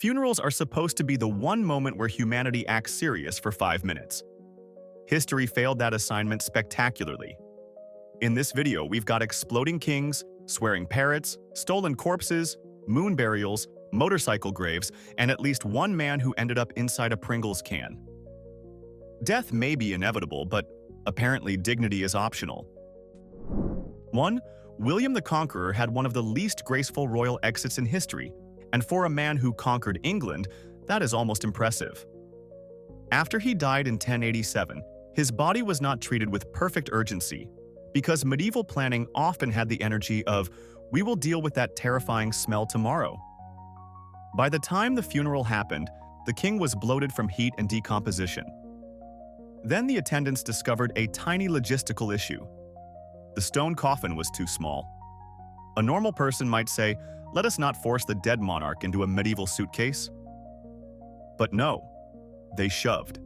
Funerals are supposed to be the one moment where humanity acts serious for 5 minutes. History failed that assignment spectacularly. In this video, we've got exploding kings, swearing parrots, stolen corpses, moon burials, motorcycle graves, and at least one man who ended up inside a Pringles can. Death may be inevitable, but apparently dignity is optional. 1. William the Conqueror had one of the least graceful royal exits in history, and for a man who conquered England, that is almost impressive. After he died in 1087, his body was not treated with perfect urgency, because medieval planning often had the energy of, "We will deal with that terrifying smell tomorrow." By the time the funeral happened, the king was bloated from heat and decomposition. Then the attendants discovered a tiny logistical issue. The stone coffin was too small. A normal person might say, "Let us not force the dead monarch into a medieval suitcase." But no, they shoved.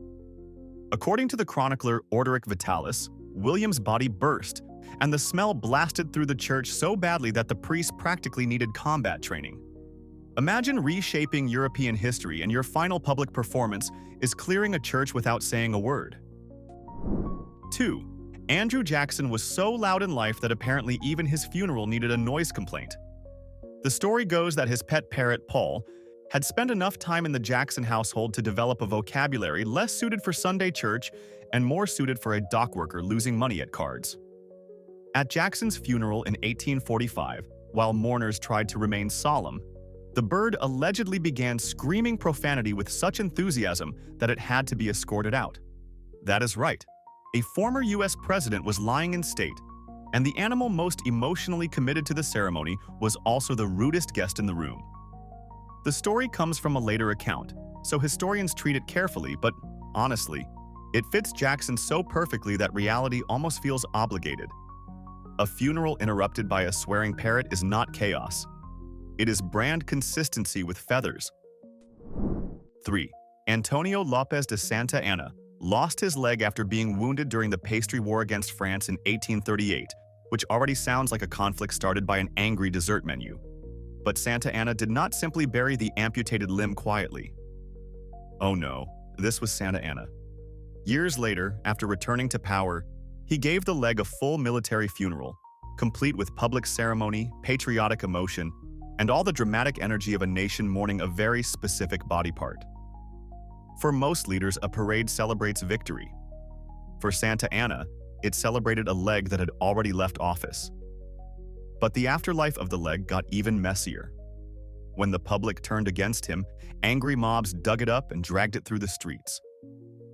According to the chronicler Orderic Vitalis, William's body burst, and the smell blasted through the church so badly that the priests practically needed combat training. Imagine reshaping European history and your final public performance is clearing a church without saying a word. 2. Andrew Jackson was so loud in life that apparently even his funeral needed a noise complaint. The story goes that his pet parrot, Paul, had spent enough time in the Jackson household to develop a vocabulary less suited for Sunday church and more suited for a dockworker losing money at cards. At Jackson's funeral in 1845, while mourners tried to remain solemn, the bird allegedly began screaming profanity with such enthusiasm that it had to be escorted out. That is right. A former US president was lying in state, and the animal most emotionally committed to the ceremony was also the rudest guest in the room. The story comes from a later account, so historians treat it carefully, but honestly, it fits Jackson so perfectly that reality almost feels obligated. A funeral interrupted by a swearing parrot is not chaos. It is brand consistency with feathers. 3. Antonio Lopez de Santa Anna lost his leg after being wounded during the pastry war against France in 1838, which already sounds like a conflict started by an angry dessert menu. But Santa Anna did not simply bury the amputated limb quietly. Oh no, this was Santa Anna. Years later, after returning to power, he gave the leg a full military funeral, complete with public ceremony, patriotic emotion, and all the dramatic energy of a nation mourning a very specific body part. For most leaders, a parade celebrates victory. For Santa Anna, it celebrated a leg that had already left office. But the afterlife of the leg got even messier. When the public turned against him, angry mobs dug it up and dragged it through the streets.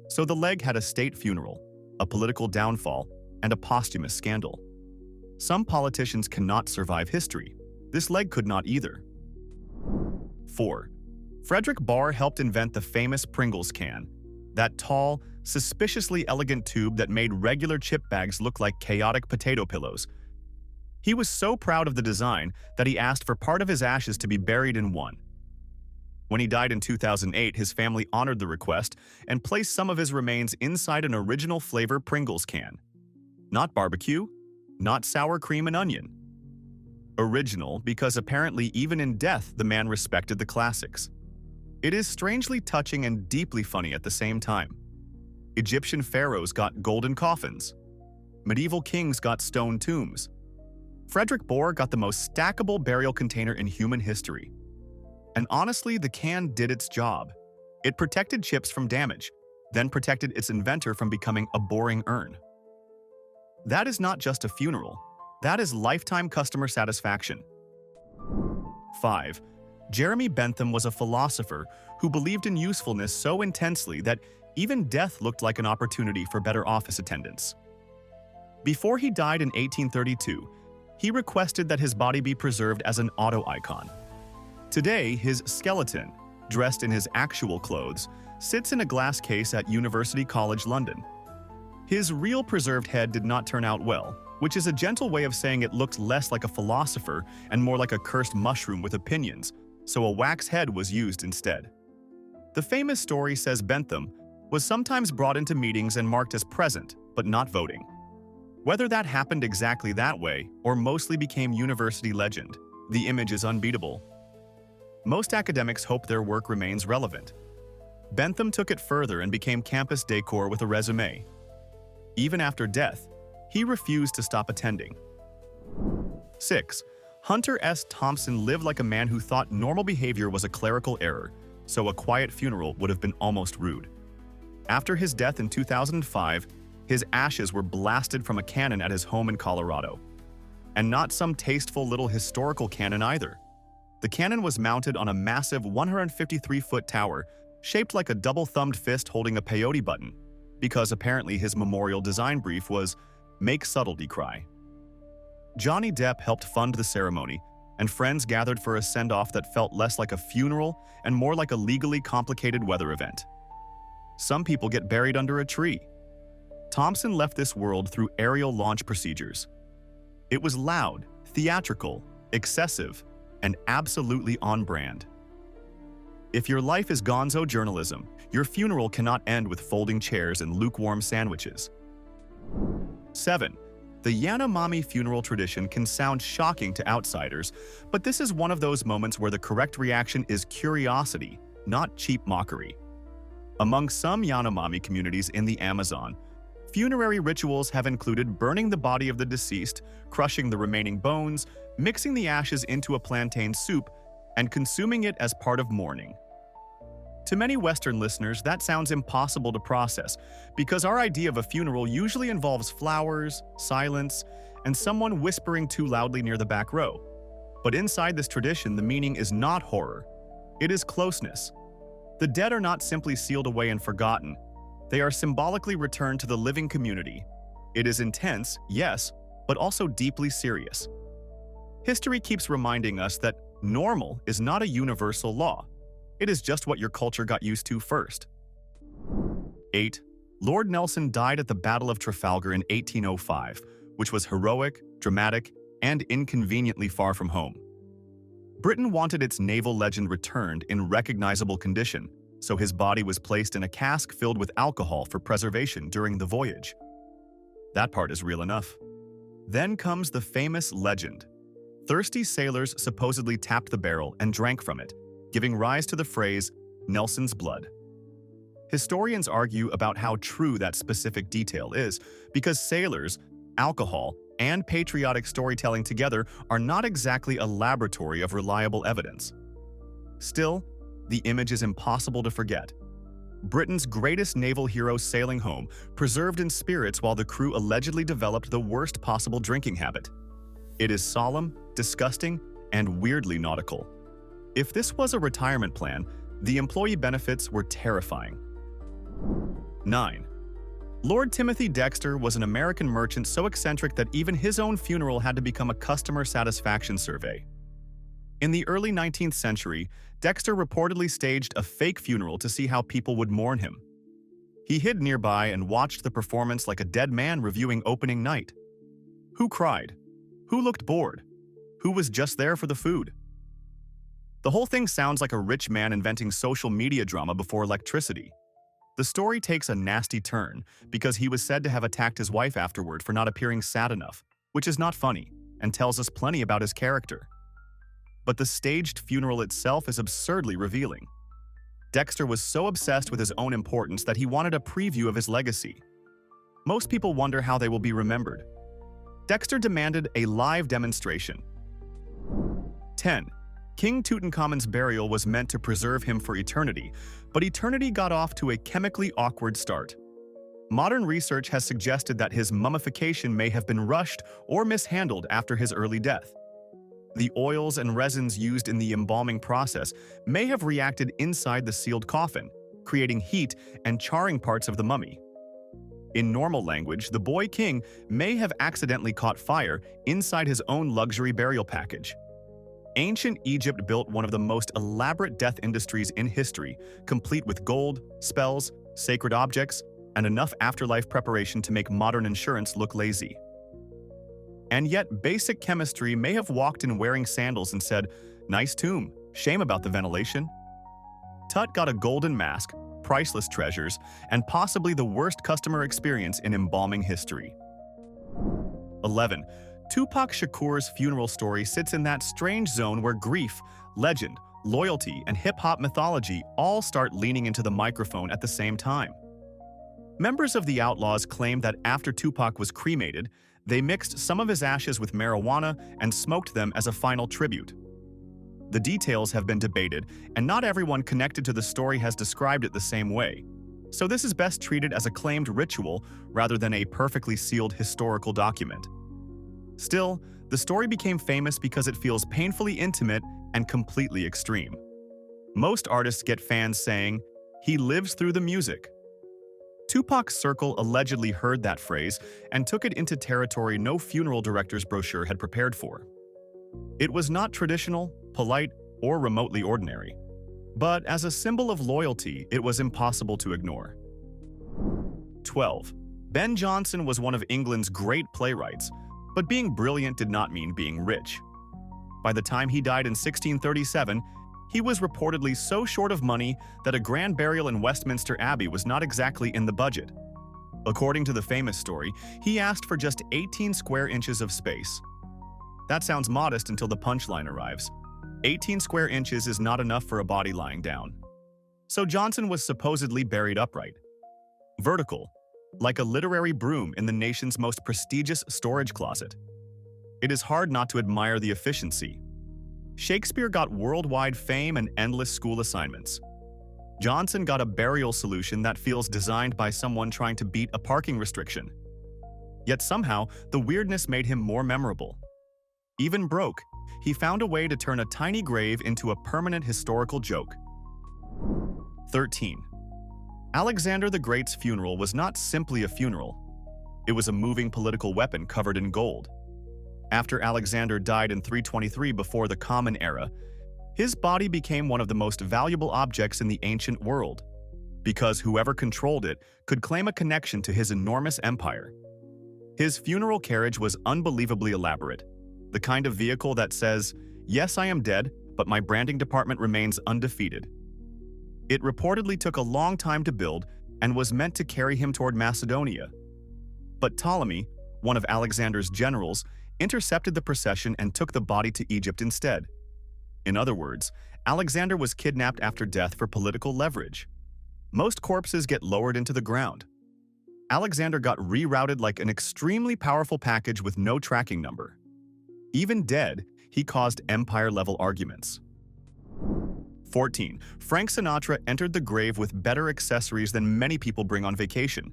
So the leg had a state funeral, a political downfall, and a posthumous scandal. Some politicians cannot survive history. This leg could not either. 4. Fredric Baur helped invent the famous Pringles can, that tall, suspiciously elegant tube that made regular chip bags look like chaotic potato pillows. He was so proud of the design that he asked for part of his ashes to be buried in one. When he died in 2008, his family honored the request and placed some of his remains inside an original flavor Pringles can. Not barbecue, not sour cream and onion. Original because apparently even in death the man respected the classics. It is strangely touching and deeply funny at the same time. Egyptian pharaohs got golden coffins. Medieval kings got stone tombs. Fredric Baur got the most stackable burial container in human history. And honestly, the can did its job. It protected chips from damage, then protected its inventor from becoming a boring urn. That is not just a funeral. That is lifetime customer satisfaction. 5. Jeremy Bentham was a philosopher who believed in usefulness so intensely that even death looked like an opportunity for better office attendance. Before he died in 1832, he requested that his body be preserved as an auto icon. Today, his skeleton, dressed in his actual clothes, sits in a glass case at University College London. His real preserved head did not turn out well, which is a gentle way of saying it looked less like a philosopher and more like a cursed mushroom with opinions, so a wax head was used instead. The famous story says Bentham was sometimes brought into meetings and marked as present, but not voting. Whether that happened exactly that way or mostly became university legend, the image is unbeatable. Most academics hope their work remains relevant. Bentham took it further and became campus decor with a resume. Even after death, he refused to stop attending. 6. Hunter S. Thompson lived like a man who thought normal behavior was a clerical error, so a quiet funeral would have been almost rude. After his death in 2005, his ashes were blasted from a cannon at his home in Colorado. And not some tasteful little historical cannon either. The cannon was mounted on a massive 153-foot tower shaped like a double-thumbed fist holding a peyote button, because apparently his memorial design brief was, "Make subtlety cry." Johnny Depp helped fund the ceremony, and friends gathered for a send-off that felt less like a funeral and more like a legally complicated weather event. Some people get buried under a tree. Thompson left this world through aerial launch procedures. It was loud, theatrical, excessive, and absolutely on brand. If your life is gonzo journalism, your funeral cannot end with folding chairs and lukewarm sandwiches. 7. The Yanomami funeral tradition can sound shocking to outsiders, but this is one of those moments where the correct reaction is curiosity, not cheap mockery. Among some Yanomami communities in the Amazon, funerary rituals have included burning the body of the deceased, crushing the remaining bones, mixing the ashes into a plantain soup, and consuming it as part of mourning. To many Western listeners, that sounds impossible to process because our idea of a funeral usually involves flowers, silence, and someone whispering too loudly near the back row. But inside this tradition, the meaning is not horror. It is closeness. The dead are not simply sealed away and forgotten. They are symbolically returned to the living community. It is intense, yes, but also deeply serious. History keeps reminding us that normal is not a universal law. It is just what your culture got used to first. 8. Lord Nelson died at the Battle of Trafalgar in 1805, which was heroic, dramatic, and inconveniently far from home. Britain wanted its naval legend returned in recognizable condition, so his body was placed in a cask filled with alcohol for preservation during the voyage. That part is real enough. Then comes the famous legend. Thirsty sailors supposedly tapped the barrel and drank from it, giving rise to the phrase, Nelson's blood. Historians argue about how true that specific detail is, because sailors, alcohol, and patriotic storytelling together are not exactly a laboratory of reliable evidence. Still, the image is impossible to forget. Britain's greatest naval hero sailing home, preserved in spirits while the crew allegedly developed the worst possible drinking habit. It is solemn, disgusting, and weirdly nautical. If this was a retirement plan, the employee benefits were terrifying. 9. Lord Timothy Dexter was an American merchant so eccentric that even his own funeral had to become a customer satisfaction survey. In the early 19th century, Dexter reportedly staged a fake funeral to see how people would mourn him. He hid nearby and watched the performance like a dead man reviewing opening night. Who cried? Who looked bored? Who was just there for the food? The whole thing sounds like a rich man inventing social media drama before electricity. The story takes a nasty turn because he was said to have attacked his wife afterward for not appearing sad enough, which is not funny and tells us plenty about his character. But the staged funeral itself is absurdly revealing. Dexter was so obsessed with his own importance that he wanted a preview of his legacy. Most people wonder how they will be remembered. Dexter demanded a live demonstration. 10. King Tutankhamun's burial was meant to preserve him for eternity, but eternity got off to a chemically awkward start. Modern research has suggested that his mummification may have been rushed or mishandled after his early death. The oils and resins used in the embalming process may have reacted inside the sealed coffin, creating heat and charring parts of the mummy. In normal language, the boy king may have accidentally caught fire inside his own luxury burial package. Ancient Egypt built one of the most elaborate death industries in history, complete with gold, spells, sacred objects, and enough afterlife preparation to make modern insurance look lazy. And yet, basic chemistry may have walked in wearing sandals and said, "Nice tomb, shame about the ventilation." Tut got a golden mask, priceless treasures, and possibly the worst customer experience in embalming history. 11. Tupac Shakur's funeral story sits in that strange zone where grief, legend, loyalty, and hip-hop mythology all start leaning into the microphone at the same time. Members of the Outlaws claimed that after Tupac was cremated, they mixed some of his ashes with marijuana and smoked them as a final tribute. The details have been debated, and not everyone connected to the story has described it the same way, so this is best treated as a claimed ritual rather than a perfectly sealed historical document. Still, the story became famous because it feels painfully intimate and completely extreme. Most artists get fans saying, "He lives through the music." Tupac's circle allegedly heard that phrase and took it into territory no funeral director's brochure had prepared for. It was not traditional, polite, or remotely ordinary. But as a symbol of loyalty, it was impossible to ignore. 12. Ben Jonson was one of England's great playwrights, but being brilliant did not mean being rich. By the time he died in 1637, he was reportedly so short of money that a grand burial in Westminster Abbey was not exactly in the budget. According to the famous story, he asked for just 18 square inches of space. That sounds modest until the punchline arrives. 18 square inches is not enough for a body lying down. So Jonson was supposedly buried upright. Vertical, like a literary broom in the nation's most prestigious storage closet. It is hard not to admire the efficiency. Shakespeare got worldwide fame and endless school assignments. Jonson got a burial solution that feels designed by someone trying to beat a parking restriction. Yet somehow, the weirdness made him more memorable. Even broke, he found a way to turn a tiny grave into a permanent historical joke. 13. Alexander the Great's funeral was not simply a funeral. It was a moving political weapon covered in gold. After Alexander died in 323 before the Common Era, his body became one of the most valuable objects in the ancient world, because whoever controlled it could claim a connection to his enormous empire. His funeral carriage was unbelievably elaborate, the kind of vehicle that says, "Yes, I am dead, but my branding department remains undefeated." It reportedly took a long time to build and was meant to carry him toward Macedonia. But Ptolemy, one of Alexander's generals, intercepted the procession and took the body to Egypt instead. In other words, Alexander was kidnapped after death for political leverage. Most corpses get lowered into the ground. Alexander got rerouted like an extremely powerful package with no tracking number. Even dead, he caused empire-level arguments. 14. Frank Sinatra entered the grave with better accessories than many people bring on vacation.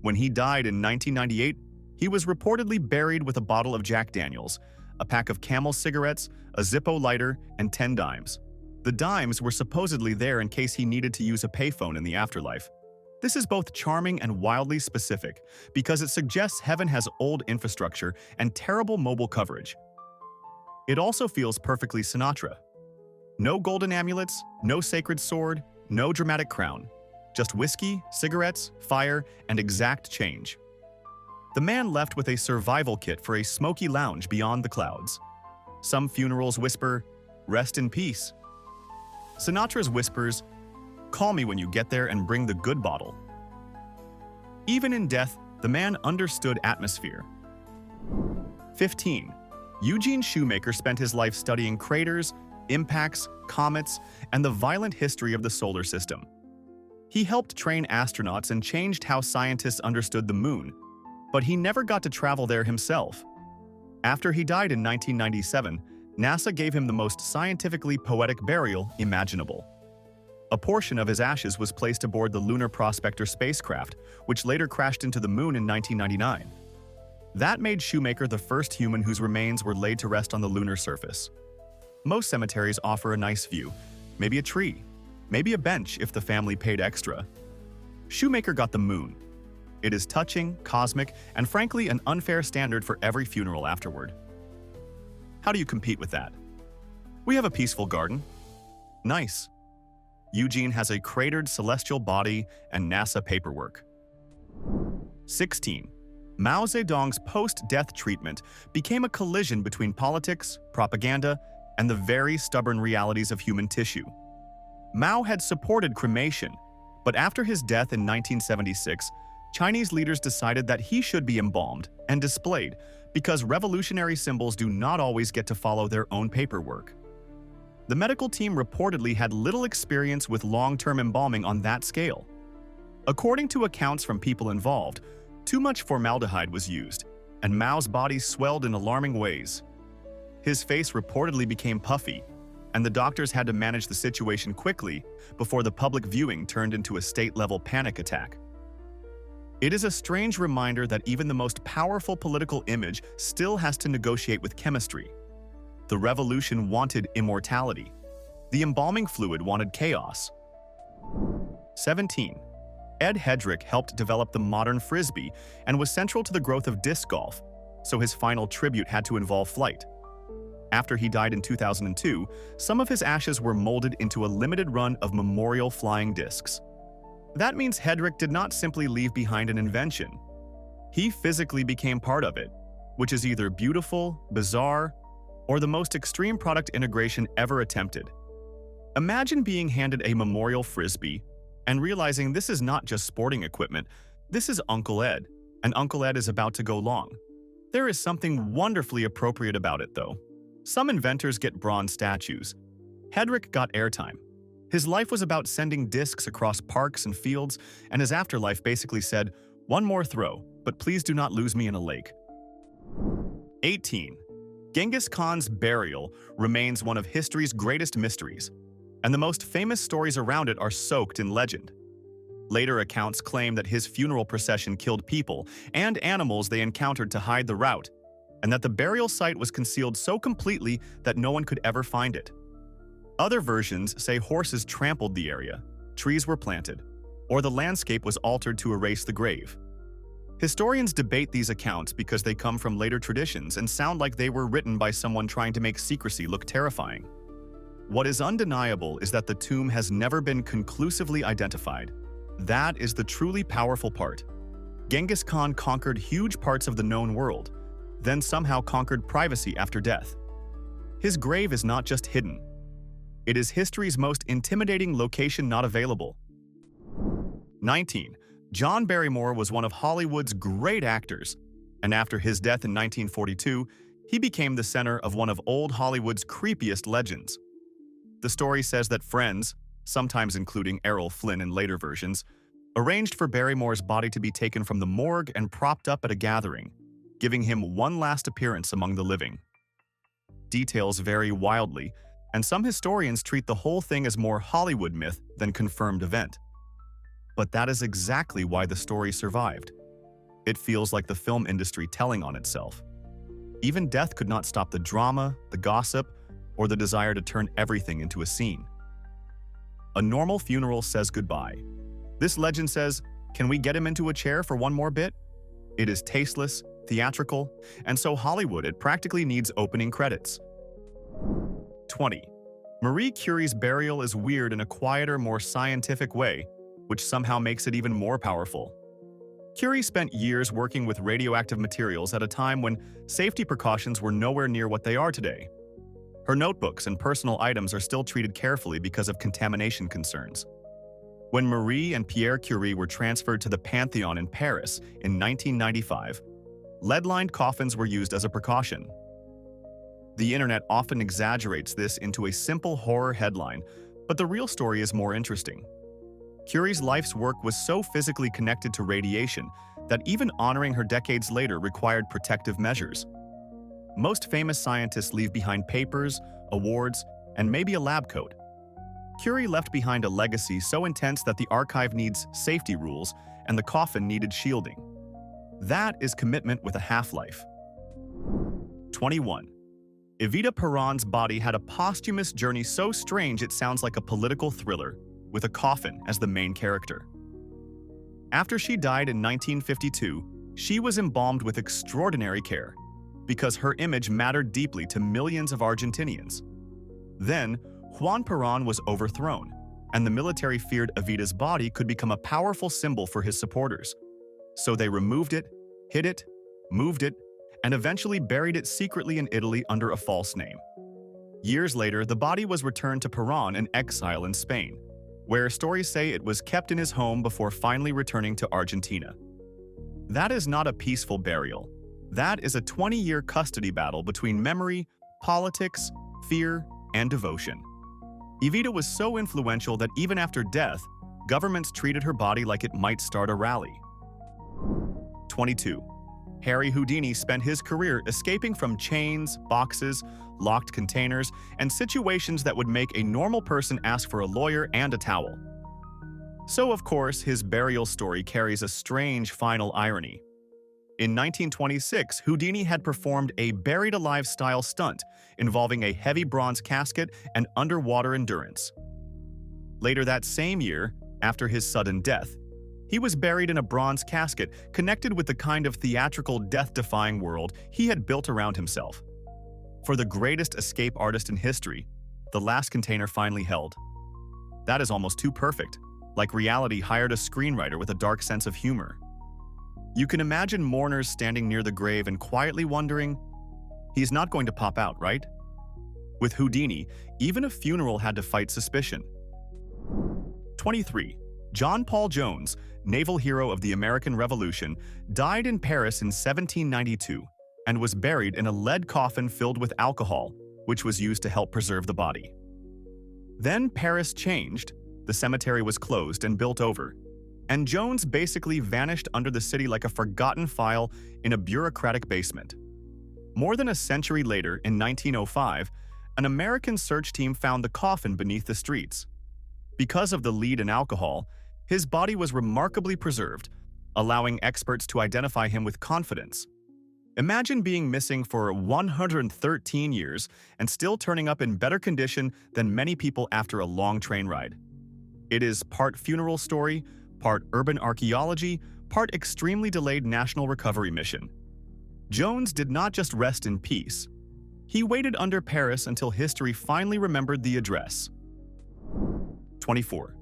When he died in 1998, he was reportedly buried with a bottle of Jack Daniels, a pack of Camel cigarettes, a Zippo lighter, and 10 dimes. The dimes were supposedly there in case he needed to use a payphone in the afterlife. This is both charming and wildly specific because it suggests heaven has old infrastructure and terrible mobile coverage. It also feels perfectly Sinatra. No golden amulets, no sacred sword, no dramatic crown. Just whiskey, cigarettes, fire, and exact change. The man left with a survival kit for a smoky lounge beyond the clouds. Some funerals whisper, "Rest in peace." Sinatra's whispers, "Call me when you get there and bring the good bottle." Even in death, the man understood atmosphere. 15. Eugene Shoemaker spent his life studying craters, impacts, comets, and the violent history of the solar system. He helped train astronauts and changed how scientists understood the moon, but he never got to travel there himself. After he died in 1997, NASA gave him the most scientifically poetic burial imaginable. A portion of his ashes was placed aboard the Lunar Prospector spacecraft, which later crashed into the moon in 1999. That made Shoemaker the first human whose remains were laid to rest on the lunar surface. Most cemeteries offer a nice view, maybe a tree, maybe a bench if the family paid extra. Shoemaker got the moon. It is touching, cosmic, and frankly an unfair standard for every funeral afterward. How do you compete with that? We have a peaceful garden. Nice. Eugene has a cratered celestial body and NASA paperwork. 16. Mao Zedong's post-death treatment became a collision between politics, propaganda, and the very stubborn realities of human tissue. Mao had supported cremation, but after his death in 1976, Chinese leaders decided that he should be embalmed and displayed because revolutionary symbols do not always get to follow their own paperwork. The medical team reportedly had little experience with long-term embalming on that scale. According to accounts from people involved, too much formaldehyde was used, and Mao's body swelled in alarming ways. His face reportedly became puffy, and the doctors had to manage the situation quickly before the public viewing turned into a state-level panic attack. It is a strange reminder that even the most powerful political image still has to negotiate with chemistry. The revolution wanted immortality. The embalming fluid wanted chaos. 17. Ed Hedrick helped develop the modern frisbee and was central to the growth of disc golf, so his final tribute had to involve flight. After he died in 2002, some of his ashes were molded into a limited run of memorial flying discs. That means Hedrick did not simply leave behind an invention. He physically became part of it, which is either beautiful, bizarre, or the most extreme product integration ever attempted. Imagine being handed a memorial frisbee and realizing this is not just sporting equipment, this is Uncle Ed, and Uncle Ed is about to go long. There is something wonderfully appropriate about it, though. Some inventors get bronze statues. Hedrick got airtime. His life was about sending discs across parks and fields, and his afterlife basically said, "One more throw, but please do not lose me in a lake." 18. Genghis Khan's burial remains one of history's greatest mysteries, and the most famous stories around it are soaked in legend. Later accounts claim that his funeral procession killed people and animals they encountered to hide the route, and that the burial site was concealed so completely that no one could ever find it. Other versions say horses trampled the area, trees were planted, or the landscape was altered to erase the grave. Historians debate these accounts because they come from later traditions and sound like they were written by someone trying to make secrecy look terrifying. What is undeniable is that the tomb has never been conclusively identified. That is the truly powerful part. Genghis Khan conquered huge parts of the known world, then somehow conquered privacy after death. His grave is not just hidden. It is history's most intimidating location not available. 19. John Barrymore was one of Hollywood's great actors, and after his death in 1942, he became the center of one of old Hollywood's creepiest legends. The story says that friends, sometimes including Errol Flynn in later versions, arranged for Barrymore's body to be taken from the morgue and propped up at a gathering, giving him one last appearance among the living. Details vary wildly, and some historians treat the whole thing as more Hollywood myth than confirmed event. But that is exactly why the story survived. It feels like the film industry telling on itself. Even death could not stop the drama, the gossip, or the desire to turn everything into a scene. A normal funeral says goodbye. This legend says, "Can we get him into a chair for one more bit?" It is tasteless, theatrical, and so Hollywood it practically needs opening credits. 20. Marie Curie's burial is weird in a quieter, more scientific way, which somehow makes it even more powerful. Curie spent years working with radioactive materials at a time when safety precautions were nowhere near what they are today. Her notebooks and personal items are still treated carefully because of contamination concerns. When Marie and Pierre Curie were transferred to the Pantheon in Paris in 1995, lead-lined coffins were used as a precaution. The internet often exaggerates this into a simple horror headline, but the real story is more interesting. Curie's life's work was so physically connected to radiation that even honoring her decades later required protective measures. Most famous scientists leave behind papers, awards, and maybe a lab coat. Curie left behind a legacy so intense that the archive needs safety rules and the coffin needed shielding. That is commitment with a half-life. 21. Evita Peron's body had a posthumous journey so strange it sounds like a political thriller, with a coffin as the main character. After she died in 1952, she was embalmed with extraordinary care, because her image mattered deeply to millions of Argentinians. Then, Juan Perón was overthrown, and the military feared Evita's body could become a powerful symbol for his supporters. So they removed it, hid it, moved it, and eventually buried it secretly in Italy under a false name. Years later, the body was returned to Perón in exile in Spain, where stories say it was kept in his home before finally returning to Argentina. That is not a peaceful burial. That is a 20-year custody battle between memory, politics, fear, and devotion. Evita was so influential that even after death, governments treated her body like it might start a rally. 22. Harry Houdini spent his career escaping from chains, boxes, locked containers, and situations that would make a normal person ask for a lawyer and a towel. So, of course, his burial story carries a strange final irony. In 1926, Houdini had performed a buried-alive-style stunt involving a heavy bronze casket and underwater endurance. Later that same year, after his sudden death, he was buried in a bronze casket connected with the kind of theatrical death-defying world he had built around himself. For the greatest escape artist in history, the last container finally held. That is almost too perfect, like reality hired a screenwriter with a dark sense of humor. You can imagine mourners standing near the grave and quietly wondering, he's not going to pop out, right? With Houdini, even a funeral had to fight suspicion. 23. John Paul Jones, naval hero of the American Revolution, died in Paris in 1792 and was buried in a lead coffin filled with alcohol, which was used to help preserve the body. Then Paris changed, the cemetery was closed and built over, and Jones basically vanished under the city like a forgotten file in a bureaucratic basement. More than a century later, in 1905, an American search team found the coffin beneath the streets. Because of the lead and alcohol, his body was remarkably preserved, allowing experts to identify him with confidence. Imagine being missing for 113 years and still turning up in better condition than many people after a long train ride. It is part funeral story, part urban archaeology, part extremely delayed national recovery mission. Jones did not just rest in peace. He waited under Paris until history finally remembered the address. 24.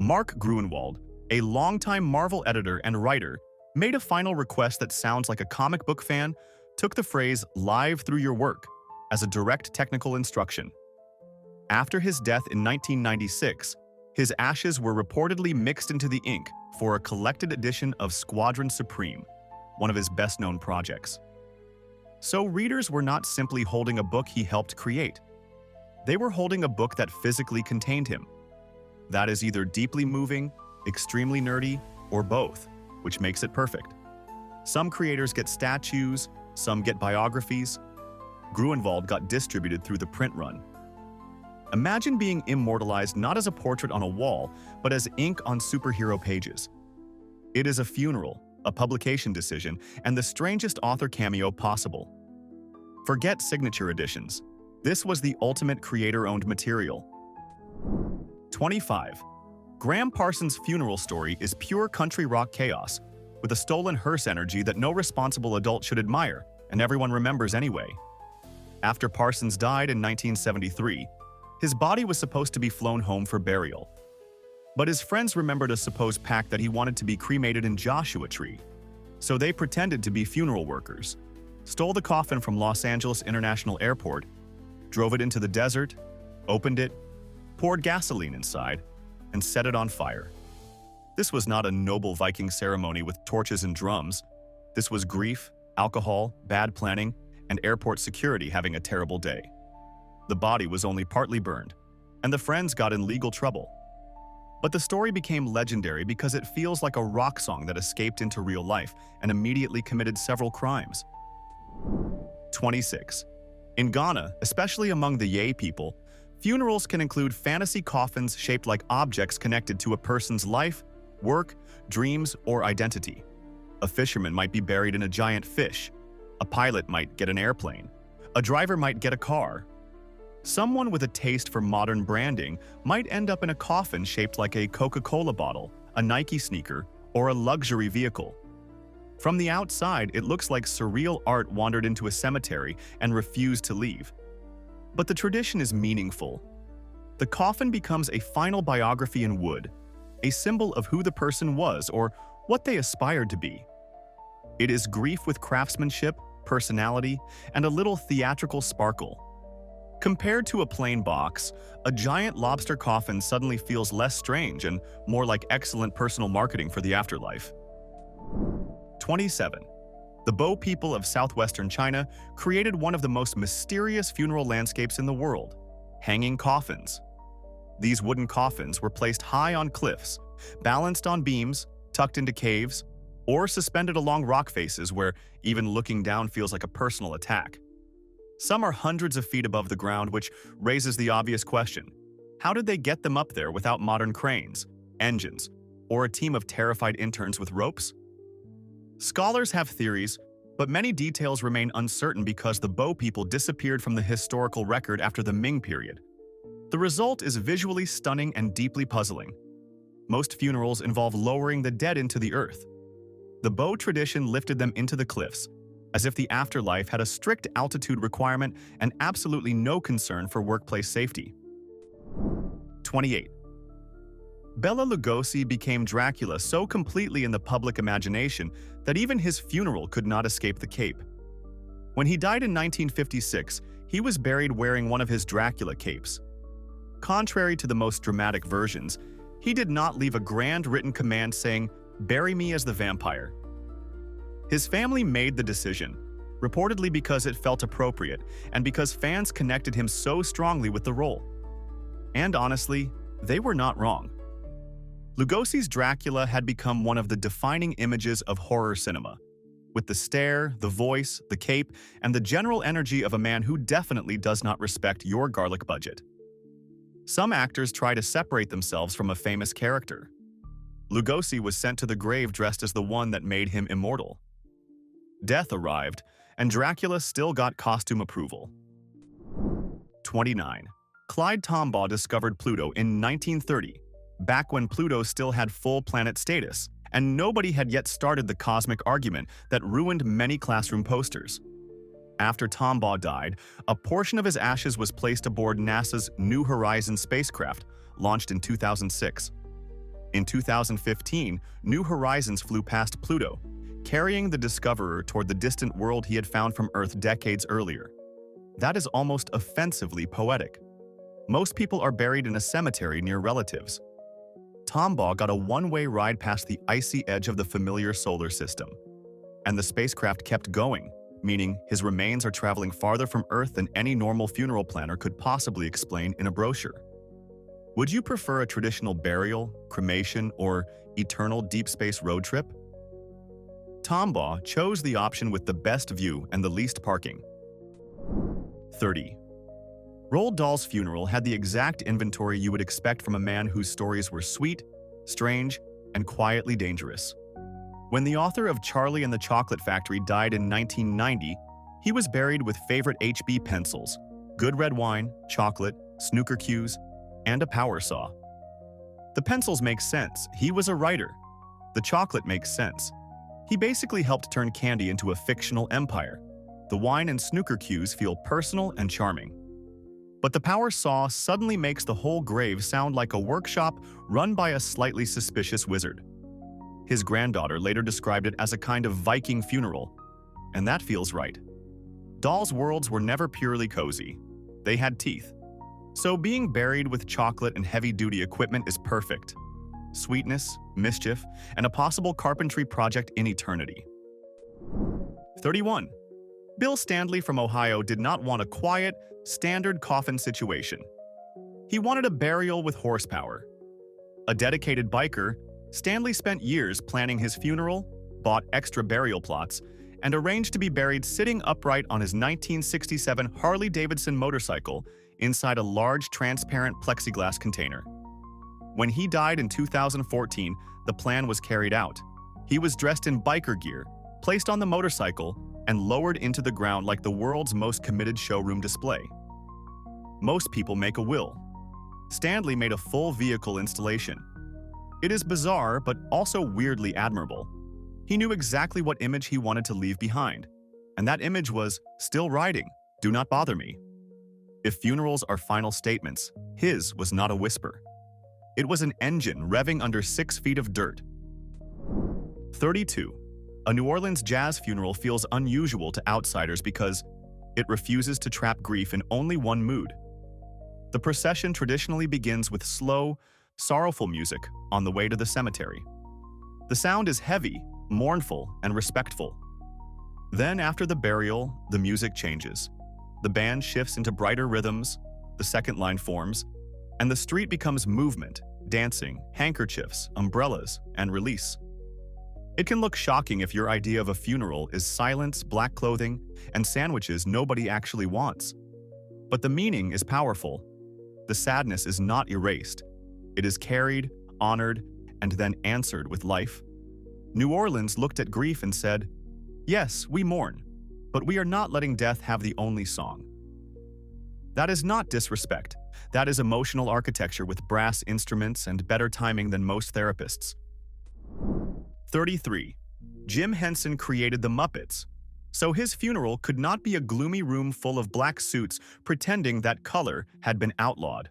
Mark Gruenwald, a longtime Marvel editor and writer, made a final request that sounds like a comic book fan took the phrase "live through your work" as a direct technical instruction. After his death in 1996, his ashes were reportedly mixed into the ink for a collected edition of Squadron Supreme, one of his best-known projects. So readers were not simply holding a book he helped create. They were holding a book that physically contained him. That is either deeply moving, extremely nerdy, or both, which makes it perfect. Some creators get statues, some get biographies. Gruenwald got distributed through the print run. Imagine being immortalized not as a portrait on a wall, but as ink on superhero pages. It is a funeral, a publication decision, and the strangest author cameo possible. Forget signature editions. This was the ultimate creator-owned material. 25. Graham Parsons' funeral story is pure country rock chaos, with a stolen hearse energy that no responsible adult should admire, and everyone remembers anyway. After Parsons died in 1973, his body was supposed to be flown home for burial. But his friends remembered a supposed pact that he wanted to be cremated in Joshua Tree. So they pretended to be funeral workers, stole the coffin from Los Angeles International Airport, drove it into the desert, opened it, poured gasoline inside, and set it on fire. This was not a noble Viking ceremony with torches and drums. This was grief, alcohol, bad planning, and airport security having a terrible day. The body was only partly burned, and the friends got in legal trouble. But the story became legendary because it feels like a rock song that escaped into real life and immediately committed several crimes. 26. In Ghana, especially among the Ye people, funerals can include fantasy coffins shaped like objects connected to a person's life, work, dreams, or identity. A fisherman might be buried in a giant fish. A pilot might get an airplane. A driver might get a car. Someone with a taste for modern branding might end up in a coffin shaped like a Coca-Cola bottle, a Nike sneaker, or a luxury vehicle. From the outside, it looks like surreal art wandered into a cemetery and refused to leave. But the tradition is meaningful. The coffin becomes a final biography in wood, a symbol of who the person was or what they aspired to be. It is grief with craftsmanship, personality, and a little theatrical sparkle. Compared to a plain box, a giant lobster coffin suddenly feels less strange and more like excellent personal marketing for the afterlife. 27. The Bo people of southwestern China created one of the most mysterious funeral landscapes in the world: hanging coffins. These wooden coffins were placed high on cliffs, balanced on beams, tucked into caves, or suspended along rock faces where even looking down feels like a personal attack. Some are hundreds of feet above the ground, which raises the obvious question: how did they get them up there without modern cranes, engines, or a team of terrified interns with ropes? Scholars have theories, but many details remain uncertain because the Baur people disappeared from the historical record after the Ming period. The result is visually stunning and deeply puzzling. Most funerals involve lowering the dead into the earth. The Baur tradition lifted them into the cliffs, as if the afterlife had a strict altitude requirement and absolutely no concern for workplace safety. 28. Bela Lugosi became Dracula so completely in the public imagination that even his funeral could not escape the cape. When he died in 1956, he was buried wearing one of his Dracula capes. Contrary to the most dramatic versions, he did not leave a grand written command saying, "Bury me as the vampire." His family made the decision, reportedly because it felt appropriate and because fans connected him so strongly with the role. And honestly, they were not wrong. Lugosi's Dracula had become one of the defining images of horror cinema, with the stare, the voice, the cape, and the general energy of a man who definitely does not respect your garlic budget. Some actors try to separate themselves from a famous character. Lugosi was sent to the grave dressed as the one that made him immortal. Death arrived, and Dracula still got costume approval. 29. Clyde Tombaugh discovered Pluto in 1930, back when Pluto still had full planet status, and nobody had yet started the cosmic argument that ruined many classroom posters. After Tombaugh died, a portion of his ashes was placed aboard NASA's New Horizons spacecraft, launched in 2006. In 2015, New Horizons flew past Pluto, carrying the discoverer toward the distant world he had found from Earth decades earlier. That is almost offensively poetic. Most people are buried in a cemetery near relatives. Tombaugh got a one-way ride past the icy edge of the familiar solar system. And the spacecraft kept going, meaning his remains are traveling farther from Earth than any normal funeral planner could possibly explain in a brochure. Would you prefer a traditional burial, cremation, or eternal deep space road trip? Tombaugh chose the option with the best view and the least parking. 30. Roald Dahl's funeral had the exact inventory you would expect from a man whose stories were sweet, strange, and quietly dangerous. When the author of Charlie and the Chocolate Factory died in 1990, he was buried with favorite HB pencils, good red wine, chocolate, snooker cues, and a power saw. The pencils make sense. He was a writer. The chocolate makes sense. He basically helped turn candy into a fictional empire. The wine and snooker cues feel personal and charming. But the power saw suddenly makes the whole grave sound like a workshop run by a slightly suspicious wizard. His granddaughter later described it as a kind of Viking funeral, and that feels right. Dahl's worlds were never purely cozy. They had teeth. So being buried with chocolate and heavy-duty equipment is perfect. Sweetness, mischief, and a possible carpentry project in eternity. 31. Bill Stanley from Ohio did not want a quiet, standard coffin situation. He wanted a burial with horsepower. A dedicated biker, Stanley spent years planning his funeral, bought extra burial plots, and arranged to be buried sitting upright on his 1967 Harley-Davidson motorcycle inside a large transparent plexiglass container. When he died in 2014, the plan was carried out. He was dressed in biker gear, placed on the motorcycle, and lowered into the ground like the world's most committed showroom display. Most people make a will. Stanley made a full vehicle installation. It is bizarre, but also weirdly admirable. He knew exactly what image he wanted to leave behind, and that image was, "Still riding, do not bother me." If funerals are final statements, his was not a whisper. It was an engine revving under 6 feet of dirt. 32. A New Orleans jazz funeral feels unusual to outsiders because it refuses to trap grief in only one mood. The procession traditionally begins with slow, sorrowful music on the way to the cemetery. The sound is heavy, mournful, and respectful. Then, after the burial, the music changes. The band shifts into brighter rhythms, the second line forms, and the street becomes movement, dancing, handkerchiefs, umbrellas, and release. It can look shocking if your idea of a funeral is silence, black clothing, and sandwiches nobody actually wants. But the meaning is powerful. The sadness is not erased. It is carried, honored, and then answered with life. New Orleans looked at grief and said, "Yes, we mourn, but we are not letting death have the only song." That is not disrespect. That is emotional architecture with brass instruments and better timing than most therapists. 33. Jim Henson created the Muppets, so his funeral could not be a gloomy room full of black suits pretending that color had been outlawed.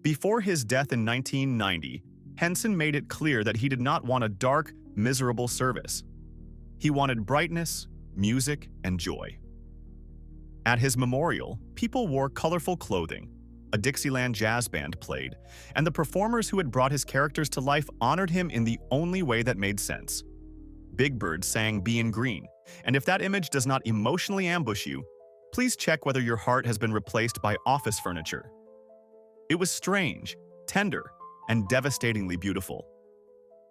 Before his death in 1990, Henson made it clear that he did not want a dark, miserable service. He wanted brightness, music, and joy. At his memorial, people wore colorful clothing, a Dixieland jazz band played, and the performers who had brought his characters to life honored him in the only way that made sense. Big Bird sang "Be in Green," and if that image does not emotionally ambush you, please check whether your heart has been replaced by office furniture. It was strange, tender, and devastatingly beautiful.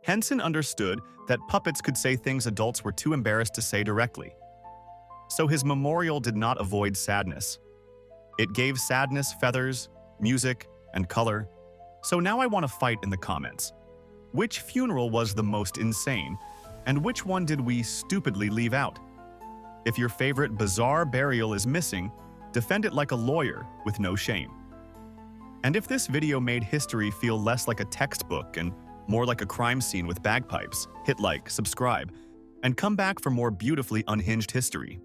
Henson understood that puppets could say things adults were too embarrassed to say directly. So his memorial did not avoid sadness. It gave sadness feathers, music, and color. So now I want to fight in the comments. Which funeral was the most insane, and which one did we stupidly leave out? If your favorite bizarre burial is missing, defend it like a lawyer with no shame. And if this video made history feel less like a textbook and more like a crime scene with bagpipes, hit like, subscribe, and come back for more beautifully unhinged history.